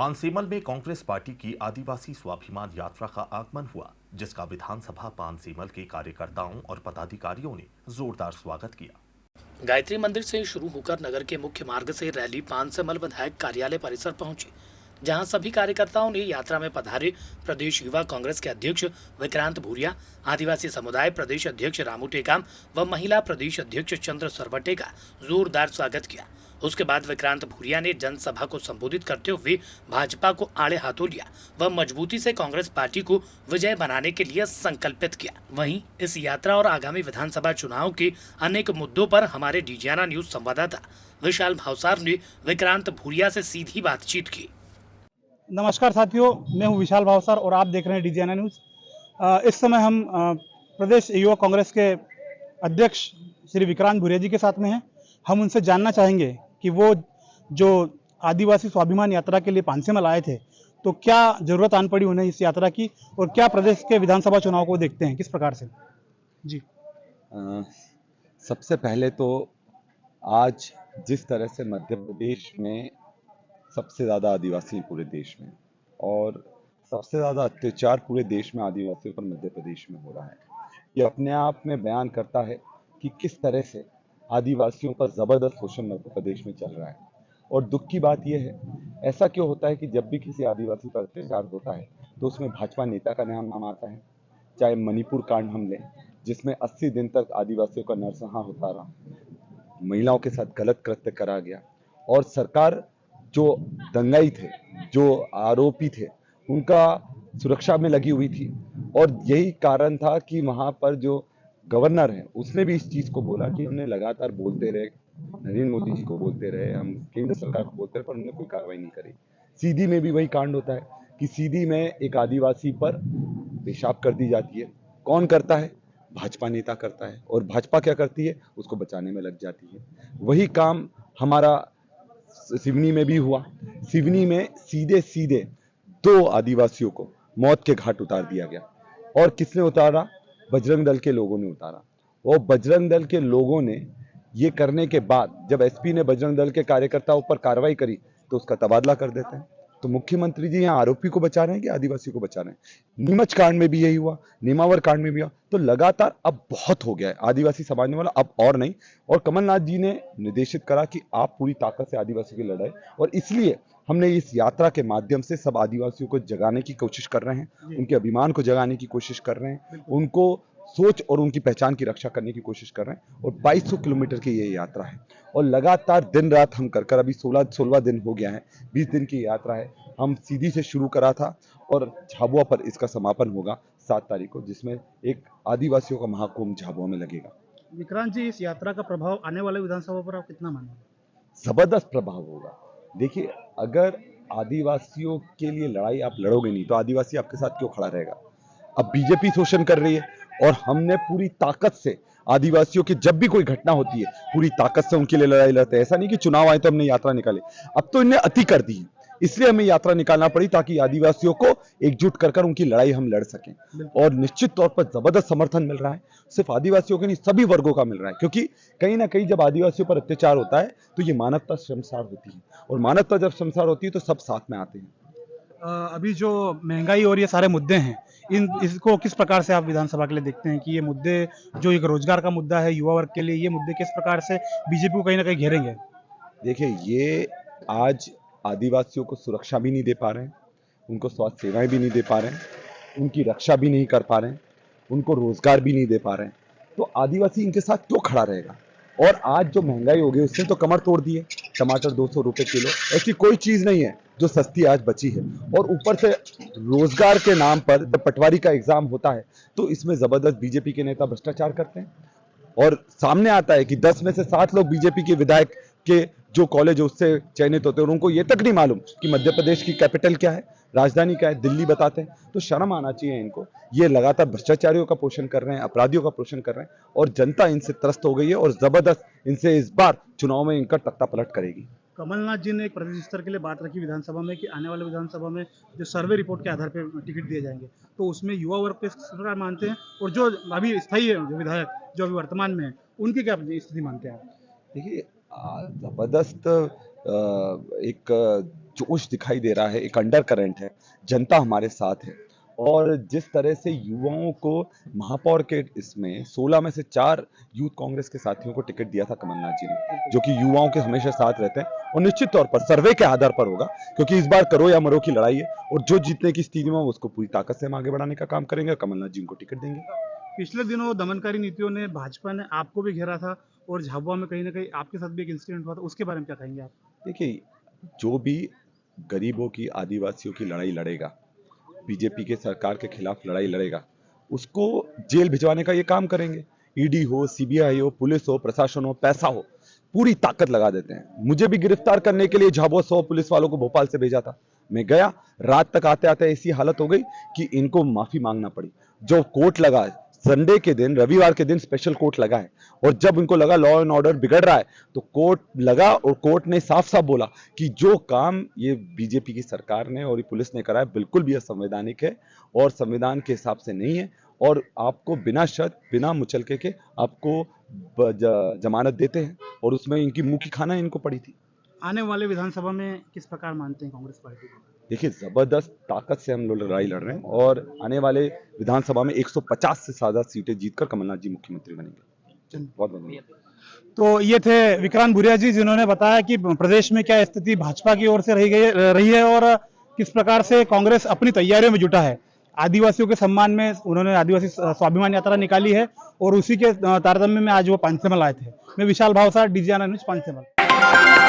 पानसेमल में कांग्रेस पार्टी की आदिवासी स्वाभिमान यात्रा का आगमन हुआ, जिसका विधानसभा पानसेमल के कार्यकर्ताओं और पदाधिकारियों ने जोरदार स्वागत किया। गायत्री मंदिर से शुरू होकर नगर के मुख्य मार्ग से रैली पानसेमल विधायक कार्यालय परिसर पहुंची, जहां सभी कार्यकर्ताओं ने यात्रा में पधारे प्रदेश युवा कांग्रेस के अध्यक्ष विक्रांत भूरिया, आदिवासी समुदाय प्रदेश अध्यक्ष रामू टेकाम व महिला प्रदेश अध्यक्ष चंद्र सरवटे का जोरदार स्वागत किया। उसके बाद विक्रांत भूरिया ने जनसभा को संबोधित करते हुए भाजपा को आड़े हाथों लिया व मजबूती से कांग्रेस पार्टी को विजय बनाने के लिए संकल्पित किया। वहीं इस यात्रा और आगामी विधानसभा चुनाव के अनेक मुद्दों पर हमारे डीजियाना न्यूज संवाददाता विशाल भावसार ने विक्रांत भूरिया से सीधी बातचीत की। नमस्कार साथियों, मैं हूं विशाल भावसार और आप देख रहे हैं डीजियाना न्यूज। इस समय हम प्रदेश युवा कांग्रेस के अध्यक्ष श्री विक्रांत भूरिया जी के साथ में हैं। हम उनसे जानना चाहेंगे कि वो जो आदिवासी स्वाभिमान यात्रा के लिए पानसेमल आए थे, तो क्या जरूरत आन पड़ी उन्हें इस यात्रा की और क्या प्रदेश के विधानसभा चुनाव को देखते हैं, किस प्रकार से? जी, सबसे पहले तो आज जिस तरह से मध्य प्रदेश में सबसे ज़्यादा आदिवासी पूरे देश में और सबसे ज़्यादा अत्याचार पूरे देश में आदिवासियों पर मध्य प्रदेश में हो रहा है, ये अपने आप में बयान करता है कि किस तरह से आदिवासियों पर ज़बरदस्त शोषण मध्य प्रदेश में चल रहा है। और दुख की बात यह है, ऐसा क्यों होता है कि जब भी किसी आदिवासी पर अत्याचार होता है तो उसमें भाजपा नेता का नाम आता है। चाहे मणिपुर कांड हम लें, जिसमें 80 दिन तक आदिवासियों का नरसंहार होता रहा, महिलाओं के साथ गलत कृत्य करा गया और सरकार जो दंगाई थे, जो आरोपी थे, उनका सुरक्षा में लगी हुई थी। और यही कारण था कि वहां पर जो गवर्नर है उसने भी इस चीज को बोला कि हमने लगातार बोलते रहे, नरेंद्र मोदी जी को बोलते रहे, हम केंद्र सरकार को बोलते रहे, पर उन्होंने कोई कार्रवाई नहीं करी। सीधी में भी वही कांड होता है कि सीधी में एक आदिवासी पर पेशाब कर दी जाती है। कौन करता है? भाजपा नेता करता है। और भाजपा क्या करती है? उसको बचाने में लग जाती है। वही काम हमारा सिवनी में भी हुआ। सिवनी में सीधे सीधे 2 आदिवासियों को मौत के घाट उतार दिया गया। और किसने उतारा? बजरंग दल के लोगों ने उतारा। और बजरंग दल के लोगों ने ये करने के बाद जब एसपी ने बजरंग दल के कार्यकर्ताओं पर कार्रवाई करी तो उसका तबादला कर देते हैं। तो मुख्यमंत्री जी यहाँ आरोपी को बचा रहे हैं कि आदिवासी को बचा रहे हैं? नीमच कांड में भी यही हुआ, नेमावर कांड में भी हुआ। तो लगातार अब बहुत हो गया है, आदिवासी समाज वाला अब और नहीं। और कमलनाथ जी ने निर्देशित करा कि आप पूरी ताकत से आदिवासी की लड़ाई, और इसलिए हमने इस यात्रा के माध्यम से सब आदिवासियों को जगाने की कोशिश कर रहे हैं, उनके अभिमान को जगाने की कोशिश कर रहे हैं, उनको सोच और उनकी पहचान की रक्षा करने की कोशिश कर रहे हैं। और 2200 किलोमीटर की ये यात्रा है और लगातार दिन रात हम कर अभी 16 दिन हो गया है, 20 दिन की यात्रा है। हम सीधी से शुरू करा था और झाबुआ पर इसका समापन होगा 7 तारीख को, जिसमें एक आदिवासियों का महाकुंभ झाबुआ में लगेगा। विक्रांत जी, इस यात्रा का प्रभाव आने वाले विधानसभा पर आप कितना मानेंगे? जबरदस्त प्रभाव होगा। देखिए, अगर आदिवासियों के लिए लड़ाई आप लड़ोगे नहीं तो आदिवासी आपके साथ क्यों खड़ा रहेगा? अब बीजेपी शोषण कर रही है और हमने पूरी ताकत से आदिवासियों की जब भी कोई घटना होती है पूरी ताकत से उनके लिए लड़ाई लड़ते हैं। ऐसा नहीं कि चुनाव आए तो हमने यात्रा निकाली, अब तो इन्हें अति कर दी है, इसलिए हमें यात्रा निकालना पड़ी ताकि आदिवासियों को एकजुट कर उनकी लड़ाई हम लड़ सकें। और निश्चित तौर पर जबरदस्त समर्थन मिल रहा है, सिर्फ आदिवासियों के नहीं सभी वर्गों का मिल रहा है, क्योंकि कहीं ना कहीं जब आदिवासियों पर अत्याचार होता है तो ये मानवता शर्मसार होती है, और मानवता जब शर्मसार होती है तो सब साथ में आते हैं। अभी जो महंगाई और ये सारे मुद्दे हैं, इसको किस प्रकार से आप विधानसभा के लिए देखते हैं कि ये मुद्दे, जो एक रोजगार का मुद्दा है युवा वर्ग के लिए, ये मुद्दे किस प्रकार से बीजेपी को कहीं ना कहीं घेरेंगे? देखिए, ये आज आदिवासियों को सुरक्षा भी नहीं दे पा रहे हैं, उनको स्वास्थ्य सेवाएं भी नहीं दे पा रहे हैं, उनकी रक्षा भी नहीं कर पा रहे हैं, उनको रोजगार भी नहीं दे पा रहे हैं, तो आदिवासी इनके साथ क्यों खड़ा रहेगा? और आज जो महंगाई हो गई उसने तो कमर तोड़ दी है। टमाटर 200 रुपए किलो, ऐसी कोई चीज नहीं है जो सस्ती आज बची है। और ऊपर से रोजगार के नाम पर जब पटवारी का एग्जाम होता है तो इसमें जबरदस्त बीजेपी के नेता भ्रष्टाचार करते हैं। और सामने आता है कि 10 में से 7 लोग बीजेपी के विधायक के जो कॉलेज है उससे चयनित होते हैं, और उनको ये तक नहीं मालूम कि मध्य प्रदेश की कैपिटल क्या है, राजधानी क्या है, दिल्ली बताते हैं। तो शर्म आना चाहिए इनको। ये लगातार भ्रष्टाचारियों का पोषण कर रहे हैं, अपराधियों का पोषण कर रहे हैं, और जनता इनसे त्रस्त हो गई है और जबरदस्त इनसे इस बार चुनाव में इनका तख्ता पलट करेगी। कमलनाथ जी ने एक प्रदेश स्तर के लिए बात रखी विधानसभा में कि आने वाले विधानसभा में जो सर्वे रिपोर्ट के आधार पर टिकट दिए जाएंगे, तो उसमें युवा वर्ग को इस प्रकार मानते हैं, और जो अभी स्थायी है जो विधायक जो अभी वर्तमान में है उनकी क्या स्थिति मानते हैं आप? देखिए, जबरदस्त एक जोश दिखाई दे रहा है, एक अंडर करंट है, जनता हमारे साथ है। और जिस तरह से युवाओं को महापौर के इसमें 16 में से 4 यूथ कांग्रेस के साथियों को टिकट दिया था कमलनाथ जी ने, जो कि युवाओं के हमेशा साथ रहते हैं, और निश्चित तौर पर सर्वे के आधार पर होगा, क्योंकि इस बार करो या मरो की लड़ाई है, और जो जीतने की स्थिति में उसको पूरी ताकत से हम आगे बढ़ाने का काम करेंगे, कमलनाथ जी उनको टिकट देंगे। पिछले दिनों दमनकारी नीतियों ने भाजपा ने आपको भी घेरा था और झाबुआ में कहीं ना कहीं आपके साथ भी एक इंसिडेंट हुआ था, उसके बारे में क्या कहेंगे आप? देखिए, जो भी गरीबों की, आदिवासियों की लड़ाई लड़ेगा, बीजेपी के सरकार के खिलाफ लड़ाई लड़ेगा, उसको जेल भिजवाने का ये काम करेंगे। ईडी हो, सीबीआई हो, पुलिस हो, प्रशासन हो, पैसा हो, पूरी ताकत लगा देते हैं। मुझे भी गिरफ्तार करने के लिए झाबुआ 100 पुलिस वालों को भोपाल से भेजा था। मैं गया, रात तक आते आते ऐसी हालत हो गई कि इनको माफी मांगना पड़ी। जो कोर्ट लगा संडे के दिन, रविवार के दिन स्पेशल कोर्ट लगा है, और जब इनको लगा लॉ एंड ऑर्डर बिगड़ रहा है, तो कोर्ट लगा और कोर्ट ने साफ साफ बोला कि जो काम ये बीजेपी की सरकार ने और ये पुलिस ने करा है बिल्कुल भी असंवैधानिक है और संविधान के हिसाब से नहीं है, और आपको बिना शर्त, बिना मुचलके के आपको जमानत देते हैं, और उसमें इनकी मुंह की खाना इनको पड़ी थी। आने वाले विधानसभा में किस प्रकार मानते हैं कांग्रेस पार्टी को? देखिए, जबरदस्त ताकत से हम लोग लड़ाई लड़ रहे हैं, और आने वाले विधानसभा में 150 से ज्यादा सीटें जीतकर कमलनाथ जी मुख्यमंत्री बनेंगे। बहुत धन्यवाद। तो ये थे विक्रांत भूरिया जी, जिन्होंने बताया कि प्रदेश में क्या स्थिति भाजपा की ओर से रही है और किस प्रकार से कांग्रेस अपनी तैयारियों में जुटा है। आदिवासियों के सम्मान में उन्होंने आदिवासी स्वाभिमान यात्रा निकाली है और उसी के तारतम्य में आज वो पांचमहल आए थे। मैं विशाल भावसार, डीजीएनआई न्यूज़, पांचमहल।